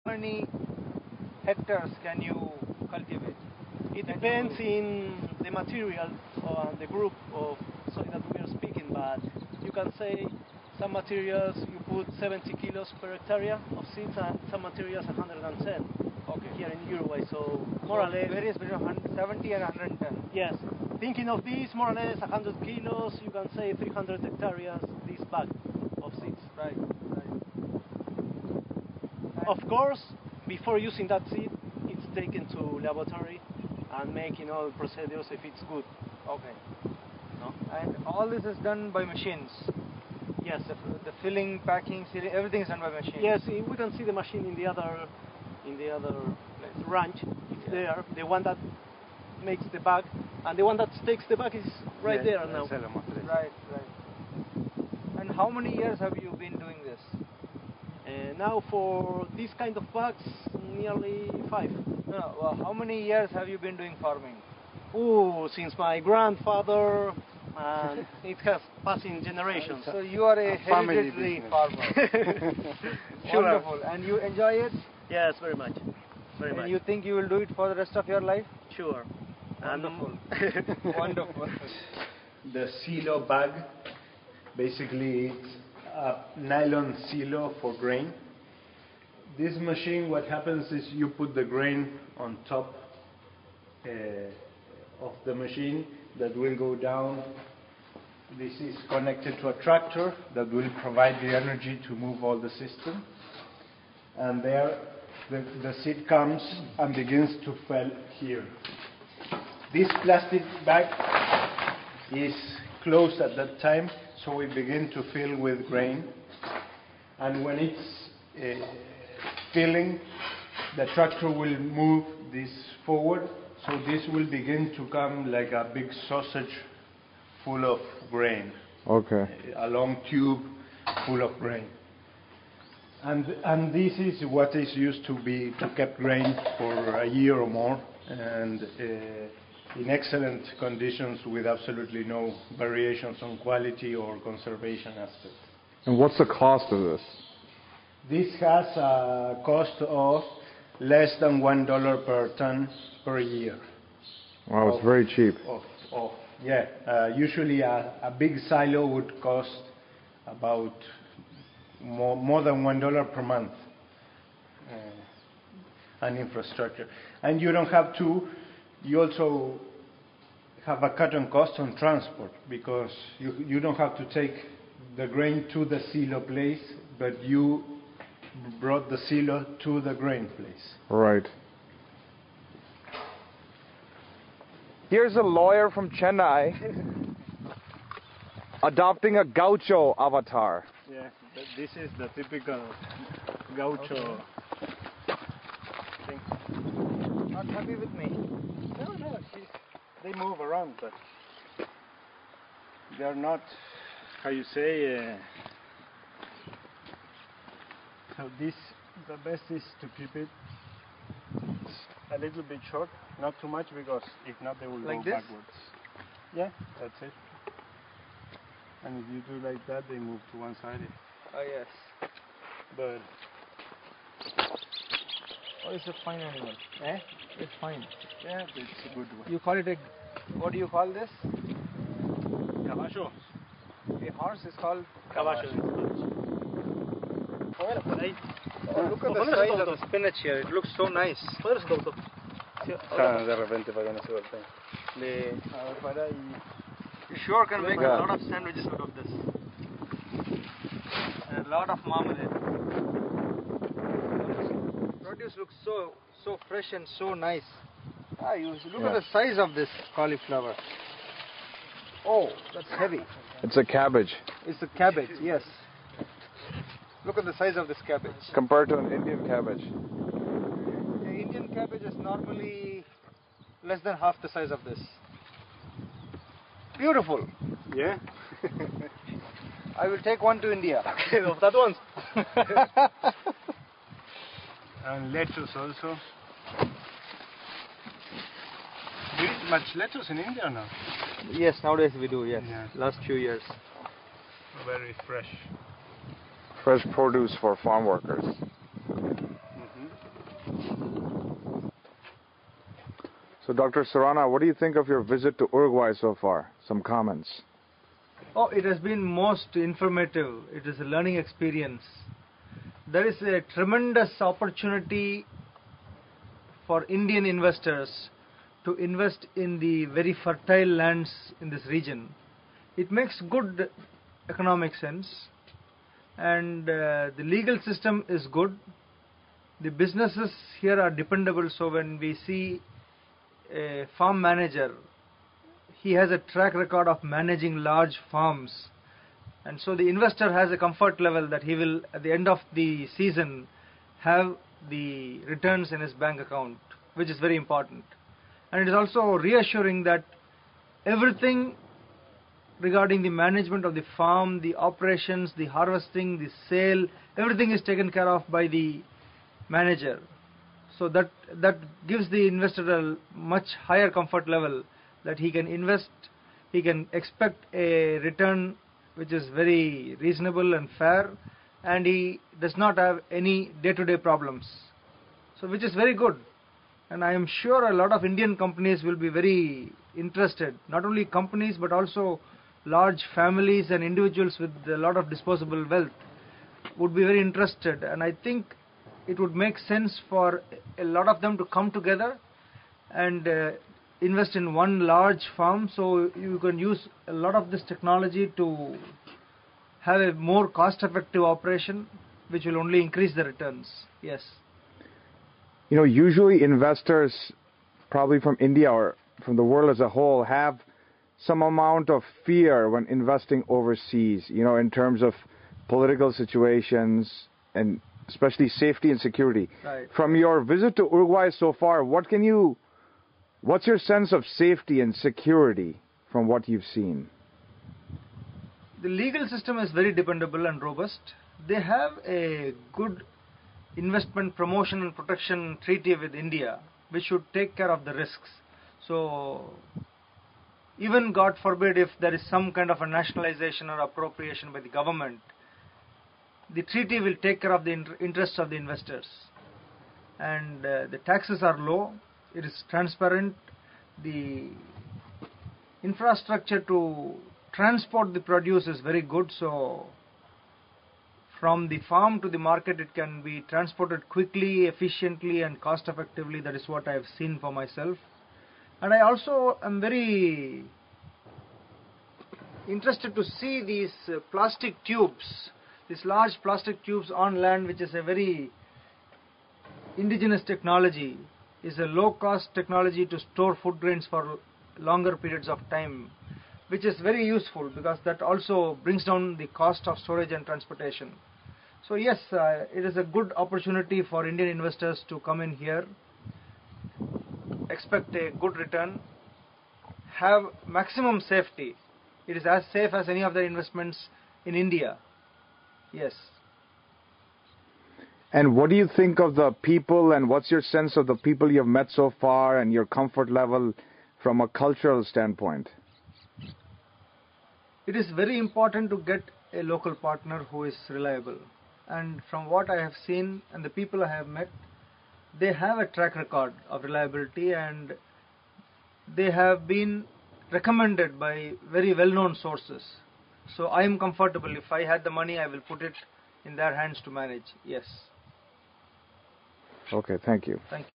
How many hectares can you cultivate? It depends in the material or the group of soil that we are speaking, but you can say some materials you put 70 kilos per hectare of seeds and some materials 110. Okay. Here in Uruguay, so more or less. Varies between 70 and 110. Yes. Thinking of this, more or less 100 kilos, you can say 300 hectares, this bag of seeds. Right. Of course, before using that seed, it's taken to laboratory and making all procedures if it's good. Okay. No? And all this is done by machines? Yes. The filling, packing, sealing, everything is done by machines? Yes, we can see the machine in the other ranch. It's there. The one that makes the bag, and the one that takes the bag is right there now. Right. And how many years have you been doing this? Now for this kind of bags, nearly 5. No, well, how many years have you been doing farming? Oh, since my grandfather, and it has passed in generations. So you are a hereditary farmer. Sure. Wonderful. And you enjoy it? Yes, very much. Very much. And you think you will do it for the rest of your life? Sure. Wonderful. Wonderful. The silo bag, basically it's a nylon silo for grain. This machine, what happens is you put the grain on top of the machine that will go down. This is connected to a tractor that will provide the energy to move all the system. And there the seed comes and begins to fall here. This plastic bag is closed at that time, so we begin to fill with grain. And when it's filling, the tractor will move this forward, so this will begin to come like a big sausage full of grain. Okay. A long tube full of grain. And this is what is used to keep grain for a year or more, and in excellent conditions with absolutely no variations on quality or conservation aspect. And what's the cost of this? This has a cost of less than $1 per ton per year. Wow, it's very cheap. Usually a big silo would cost about more than $1 per month. And infrastructure. And you don't have to, you also have a cut on cost on transport, because you don't have to take the grain to the silo place, but you brought the silo to the grain place. Right. Here's a lawyer from Chennai adopting a gaucho avatar. Yeah, this is the typical gaucho thing. Not happy with me? No, they move around, but they are not, how you say, so this, the best is to keep it a little bit short, not too much, because if not they will like go this? backwards. Yeah, that's it. And if you do like that, they move to one side. Oh yes. But it's a fine animal. Eh? It's fine. yeah, it's a good one. You call it a, what do you call this? Caballo. A horse is called Caballo. Oh, look at the size of the spinach here. It looks so nice. De repente para que no se golpee. You sure can make a lot of sandwiches out of this. And a lot of marmalade. Produce looks so fresh and so nice. You look at the size of this cauliflower. Oh, that's heavy. It's a cabbage. It's a cabbage, yes. Look at the size of this cabbage. Compared to an Indian cabbage. The Indian cabbage is normally less than half the size of this. Beautiful. Yeah. I will take one to India. That one. And lettuce also. Do you eat much lettuce in India or not? Yes, nowadays we do, yes. Yeah. Last few years. Very fresh. Fresh produce for farm workers. Mm-hmm. So, Dr. Surana, what do you think of your visit to Uruguay so far? Some comments. Oh, it has been most informative. It is a learning experience. There is a tremendous opportunity for Indian investors to invest in the very fertile lands in this region. It makes good economic sense, and the legal system is good. The businesses here are dependable, so when we see a farm manager, he has a track record of managing large farms, and so the investor has a comfort level that he will, at the end of the season, have the returns in his bank account, which is very important. And it is also reassuring that everything regarding the management of the farm, the operations, the harvesting, the sale, everything is taken care of by the manager. So that gives the investor a much higher comfort level that he can invest, he can expect a return which is very reasonable and fair, and he does not have any day-to-day problems. So which is very good. And I am sure a lot of Indian companies will be very interested, not only companies but also large families and individuals with a lot of disposable wealth would be very interested, and I think it would make sense for a lot of them to come together and invest in one large farm, so you can use a lot of this technology to have a more cost-effective operation, which will only increase the returns. Yes. You know, usually investors, probably from India or from the world as a whole, have some amount of fear when investing overseas, you know, in terms of political situations and especially safety and security. Right. From your visit to Uruguay so far, what's your sense of safety and security from what you've seen? The legal system is very dependable and robust. They have a good investment promotion and protection treaty with India, which should take care of the risks. So even, God forbid, if there is some kind of a nationalization or appropriation by the government, the treaty will take care of the interests of the investors. And the taxes are low, it is transparent, the infrastructure to transport the produce is very good, so from the farm to the market it can be transported quickly, efficiently and cost effectively. That is what I have seen for myself. And I also am very interested to see these plastic tubes, these large plastic tubes on land, which is a very indigenous technology, is a low-cost technology to store food grains for longer periods of time, which is very useful because that also brings down the cost of storage and transportation. So yes, it is a good opportunity for Indian investors to come in here, expect a good return, have maximum safety. It is as safe as any of the investments in India. Yes. And what do you think of the people, and what's your sense of the people you have met so far and your comfort level from a cultural standpoint? It is very important to get a local partner who is reliable. And from what I have seen and the people I have met, they have a track record of reliability and they have been recommended by very well-known sources. So I am comfortable. If I had the money, I will put it in their hands to manage. Yes. Okay, thank you. Thank you.